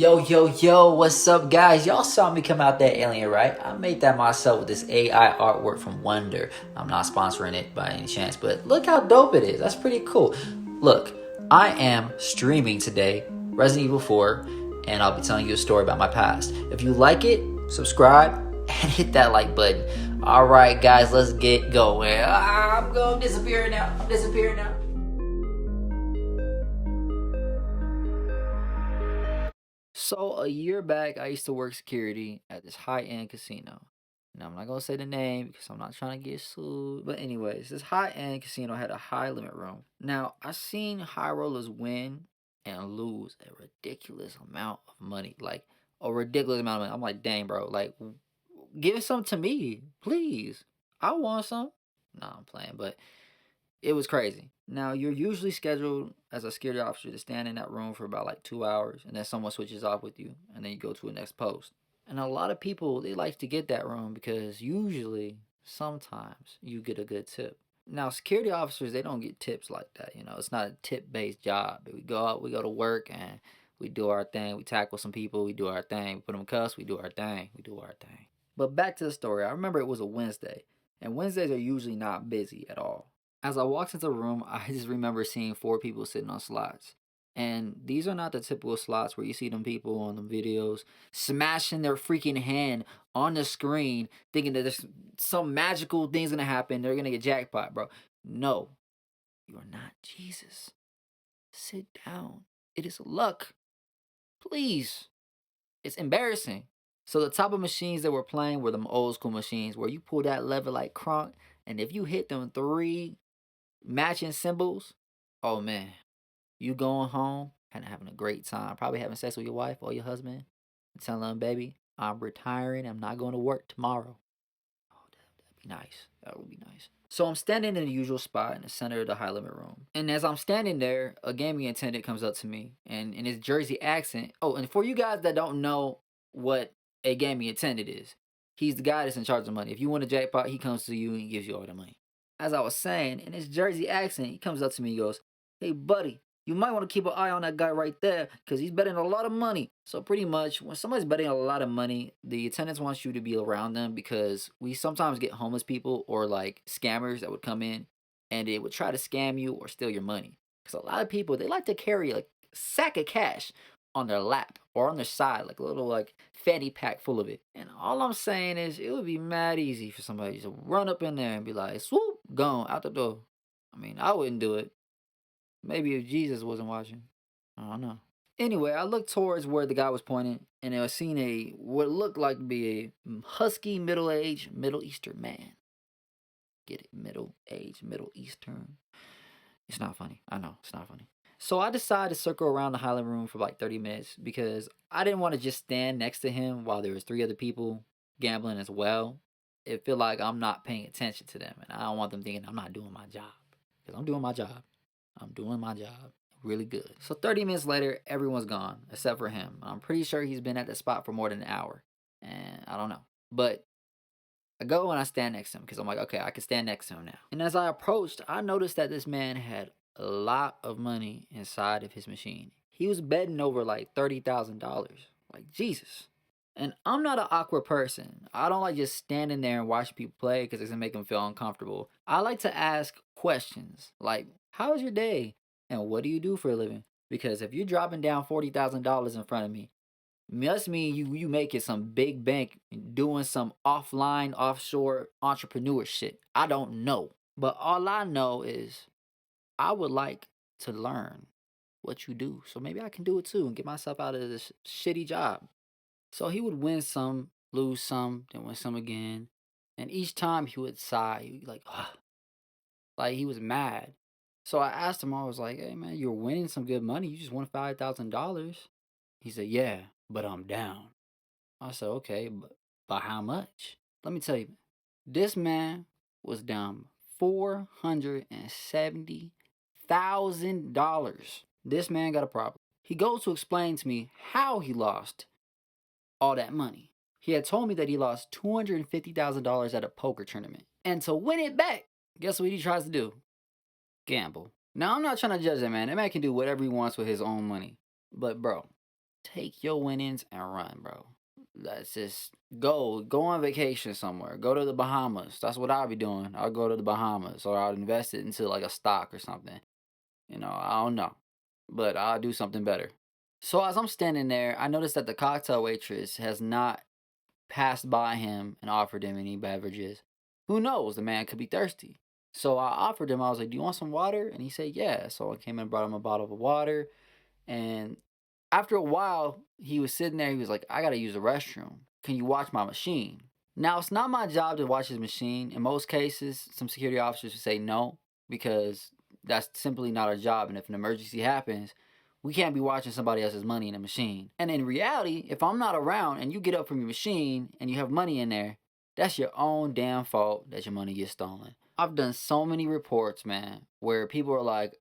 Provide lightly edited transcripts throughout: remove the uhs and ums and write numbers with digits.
Yo, what's up, guys? Y'all saw me come out that alien, right? I made that myself with this AI artwork from Wonder. I'm not sponsoring it by any chance, but look how dope it is. That's pretty cool. Look, I am streaming today Resident Evil 4, and I'll be telling you a story about my past. If you like it, subscribe and hit that like button. Alright, guys, let's get going. I'm going to disappear now. I'm disappearing now. So a year back, I used to work security at this high-end casino. Now I'm not gonna say the name because I'm not trying to get sued. But anyways, this high-end casino had a high limit room. Now I seen high rollers win and lose a ridiculous amount of money, like a ridiculous amount of money. I'm like, dang, bro, like give some to me, please. I want some. No, I'm playing, but it was crazy. Now you're usually scheduled as a security officer to stand in that room for about like 2 hours, and then someone switches off with you, and then you go to a next post. And a lot of people they like to get that room because usually, sometimes you get a good tip. Now security officers they don't get tips like that. You know, it's not a tip based job. We go out, we go to work, and we do our thing. We tackle some people, we do our thing. We put them in cuffs, we do our thing. We do our thing. But back to the story. I remember it was a Wednesday, and Wednesdays are usually not busy at all. As I walked into the room, I just remember seeing 4 people sitting on slots. And these are not the typical slots where you see them people on the videos smashing their freaking hand on the screen, thinking that there's some magical thing's gonna happen. They're gonna get jackpot, bro. No, you are not Jesus. Sit down. It is luck. Please. It's embarrassing. So the type of machines that we're playing were them old school machines where you pull that lever like Kronk, and if you hit them 3 matching symbols, oh man, you going home and having a great time. Probably having sex with your wife or your husband and telling them, baby, I'm retiring. I'm not going to work tomorrow. Oh, that'd be nice. That would be nice. So I'm standing in the usual spot in the center of the high limit room. And as I'm standing there, a gaming attendant comes up to me and in his Jersey accent. Oh, and for you guys that don't know what a gaming attendant is, he's the guy that's in charge of money. If you want a jackpot, he comes to you and he gives you all the money. As I was saying, in his Jersey accent, he comes up to me and goes, hey, buddy, you might want to keep an eye on that guy right there because he's betting a lot of money. So pretty much when somebody's betting a lot of money, the attendants want you to be around them because we sometimes get homeless people or like scammers that would come in and they would try to scam you or steal your money. Because a lot of people, they like to carry like a sack of cash on their lap or on their side, like a little like fanny pack full of it. And all I'm saying is it would be mad easy for somebody to run up in there and be like, swoop, gone, out the door. I mean, I wouldn't do it. Maybe if Jesus wasn't watching. I don't know. Anyway, I looked towards where the guy was pointing, and I seen a what looked like to be a husky, middle-aged, Middle Eastern man. Get it? Middle-aged, Middle Eastern. It's not funny. I know, it's not funny. So I decided to circle around the Highland Room for like 30 minutes because I didn't want to just stand next to him while there was 3 other people gambling as well. It feel like I'm not paying attention to them, and I don't want them thinking I'm not doing my job. Because I'm doing my job. I'm doing my job really good. So 30 minutes later, everyone's gone except for him. I'm pretty sure he's been at the spot for more than an hour. And I don't know. But I go and I stand next to him because I'm like, okay, I can stand next to him now. And as I approached, I noticed that this man had a lot of money inside of his machine. He was betting over like $30,000. Like, Jesus. And I'm not an awkward person. I don't like just standing there and watching people play because it's gonna make them feel uncomfortable. I like to ask questions like, how was your day? And what do you do for a living? Because if you're dropping down $40,000 in front of me, must mean you making some big bank doing some offline, offshore entrepreneur shit. I don't know. But all I know is I would like to learn what you do. So maybe I can do it too and get myself out of this shitty job. So he would win some, lose some, then win some again. And each time he would sigh, he'd be like, ugh. Like he was mad. So I asked him, I was like, hey man, you're winning some good money. You just won $5,000. He said, yeah, but I'm down. I said, okay, but by how much? Let me tell you, this man was down $470,000. This man got a problem. He goes to explain to me how he lost all that money. He had told me that he lost $250,000 at a poker tournament. And to win it back, guess what he tries to do? Gamble. Now, I'm not trying to judge that man. That man can do whatever he wants with his own money. But, bro, take your winnings and run, bro. Let's just go on vacation somewhere. Go to the Bahamas. That's what I'll be doing. I'll go to the Bahamas or I'll invest it into like a stock or something. I don't know, but I'll do something better. So as I'm standing there, I noticed that the cocktail waitress has not passed by him and offered him any beverages. Who knows? The man could be thirsty. So I offered him, I was like, "Do you want some water?" And he said, "Yeah." So I came and brought him a bottle of water. And after a while, he was sitting there. He was like, "I got to use the restroom. Can you watch my machine?" Now, it's not my job to watch his machine. In most cases, some security officers would say no because that's simply not our job. And if an emergency happens, we can't be watching somebody else's money in a machine. And in reality, if I'm not around and you get up from your machine and you have money in there, that's your own damn fault that your money gets stolen. I've done so many reports, man, where people are like,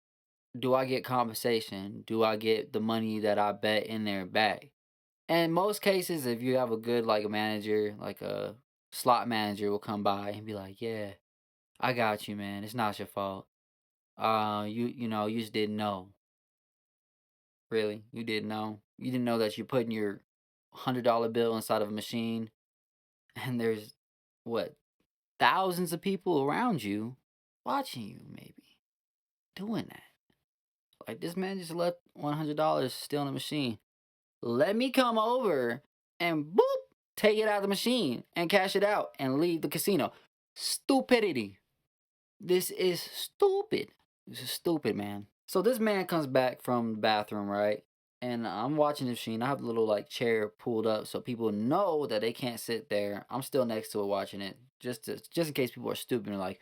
do I get compensation? Do I get the money that I bet in there back? And in most cases, if you have a good like a manager, like a slot manager will come by and be like, "Yeah, I got you, man. It's not your fault. You just didn't know. Really, you didn't know. You didn't know that you're putting your $100 bill inside of a machine, and there's what thousands of people around you watching you, maybe doing that. Like this man just left $100 still in the machine. Let me come over and boop, take it out of the machine and cash it out and leave the casino. Stupidity. This is stupid. This is stupid, man. So this man comes back from the bathroom, right? And I'm watching the machine. I have a little like chair pulled up so people know that they can't sit there. I'm still next to it watching it. Just in case people are stupid and like,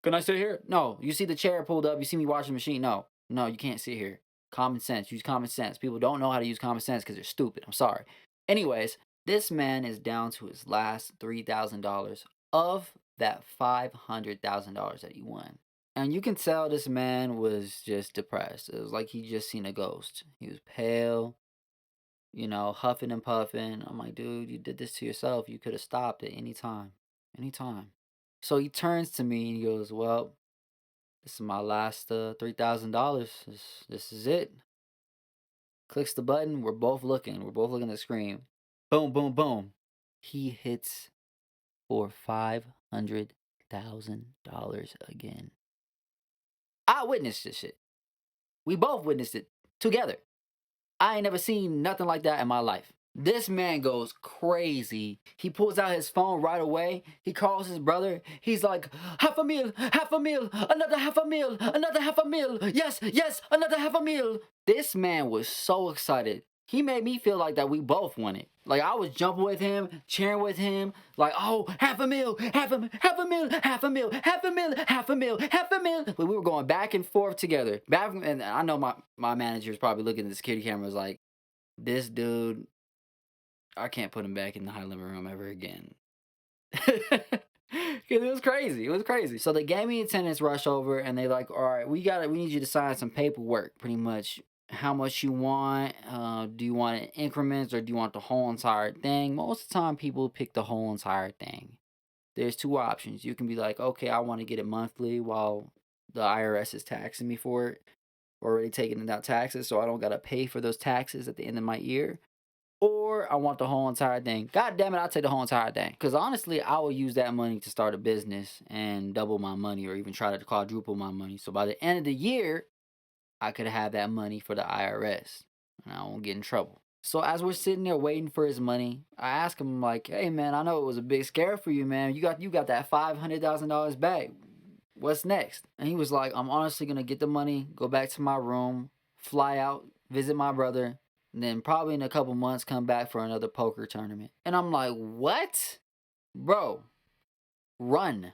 can I sit here? No. You see the chair pulled up, you see me watching the machine. No. No, you can't sit here. Common sense. Use common sense. People don't know how to use common sense because they're stupid. I'm sorry. Anyways, this man is down to his last $3,000 of that $500,000 that he won. And you can tell this man was just depressed. It was like he just seen a ghost. He was pale, huffing and puffing. I'm like, dude, you did this to yourself. You could have stopped at any time. Anytime. So he turns to me and he goes, "Well, this is my last $3,000. This is it." Clicks the button. We're both looking. We're both looking at the screen. Boom, boom, boom. He hits for $500,000 again. I witnessed this shit. We both witnessed it together. I ain't never seen nothing like that in my life. This man goes crazy. He pulls out his phone right away. He calls his brother. He's like, half a meal, another half a meal, another half a meal. Yes, yes, another half a meal. This man was so excited. He made me feel like that we both won it. Like I was jumping with him, cheering with him, like, oh, half a meal, half a meal, half a meal, half a meal, half a meal, half a meal, half a meal. But we were going back and forth together. And I know my manager is probably looking at the security cameras like, this dude, I can't put him back in the high limit room ever again. Cause it was crazy. It was crazy. So the gaming attendants rush over and they like, all right, we need you to sign some paperwork, pretty much how much you want. Do you want it in increments or do you want the whole entire thing? Most of the time people pick the whole entire thing. There's two options. You can be like, okay, I want to get it monthly while the IRS is taxing me for it. Already taking out taxes, so I don't gotta pay for those taxes at the end of my year. Or I want the whole entire thing. God damn it, I'll take the whole entire thing. Because honestly, I will use that money to start a business and double my money or even try to quadruple my money. So by the end of the year, I could have that money for the IRS. And I won't get in trouble. So as we're sitting there waiting for his money, I ask him like, hey man, I know it was a big scare for you, man. You got that $500,000 back. What's next? And he was like, I'm honestly gonna get the money, go back to my room, fly out, visit my brother, and then probably in a couple months come back for another poker tournament. And I'm like, what? Bro, run.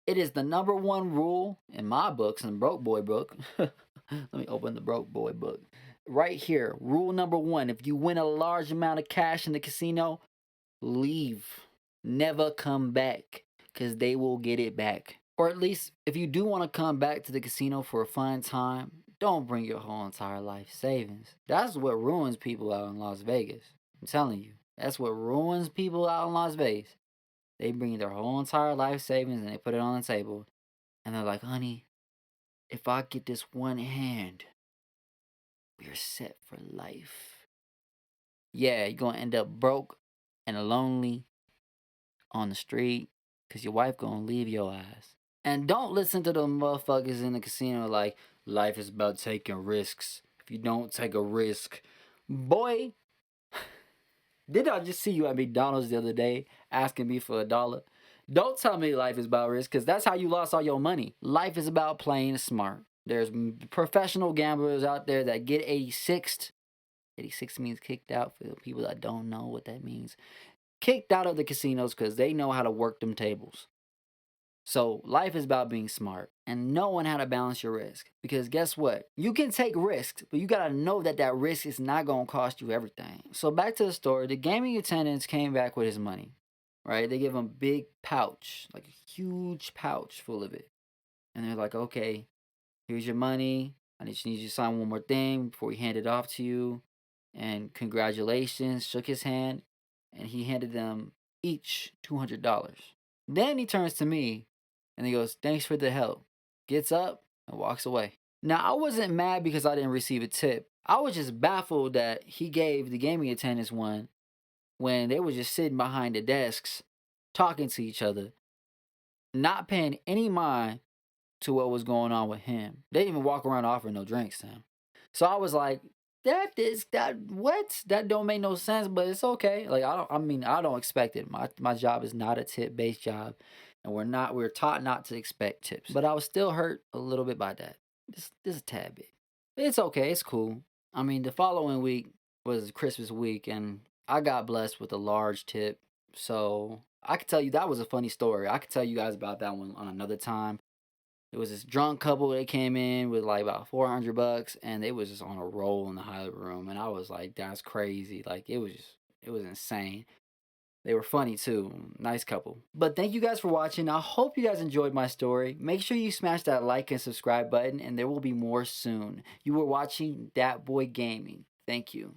It is the number one rule in my books, in the Broke Boy book. Let me open the Broke Boy book. Right here, rule number one, if you win a large amount of cash in the casino, leave. Never come back, because they will get it back. Or at least, if you do want to come back to the casino for a fun time, don't bring your whole entire life savings. That's what ruins people out in Las Vegas. I'm telling you. That's what ruins people out in Las Vegas. They bring their whole entire life savings and they put it on the table. And they're like, honey, if I get this one hand, we're set for life. yeah, you're gonna end up broke and lonely on the street because your wife gonna leave your ass. And don't listen to the motherfuckers in the casino like life is about taking risks. If you don't take a risk, boy, did I just see you at McDonald's the other day asking me for $1? Don't tell me life is about risk because that's how you lost all your money. Life is about playing smart. There's professional gamblers out there that get 86th. 86 means kicked out for the people that don't know what that means. Kicked out of the casinos because they know how to work them tables. So life is about being smart and knowing how to balance your risk. Because guess what? You can take risks, but you gotta know that that risk is not gonna cost you everything. So back to the story, the gaming attendants came back with his money, right? They give him a big pouch, like a huge pouch full of it. And they're like, okay, here's your money. I just need you to sign one more thing before we hand it off to you. And congratulations, shook his hand, and he handed them each $200. Then he turns to me and he goes, thanks for the help. Gets up and walks away. Now, I wasn't mad because I didn't receive a tip. I was just baffled that he gave the gaming attendants one when they were just sitting behind the desks talking to each other, not paying any mind to what was going on with him. They didn't even walk around offering no drinks to him. So I was like, that don't make no sense, but it's okay. Like I don't expect it. My job is not a tip based job, and we're taught not to expect tips. But I was still hurt a little bit by that. Just a tad bit. It's okay, it's cool. I mean, the following week was Christmas week and I got blessed with a large tip. So I could tell you that was a funny story. I could tell you guys about that one on another time. It was this drunk couple that came in with like about $400 and they was just on a roll in the highlight room. And I was like, that's crazy. Like it was insane. They were funny too. Nice couple. But thank you guys for watching. I hope you guys enjoyed my story. Make sure you smash that like and subscribe button and there will be more soon. You were watching DatBoiGaming. Thank you.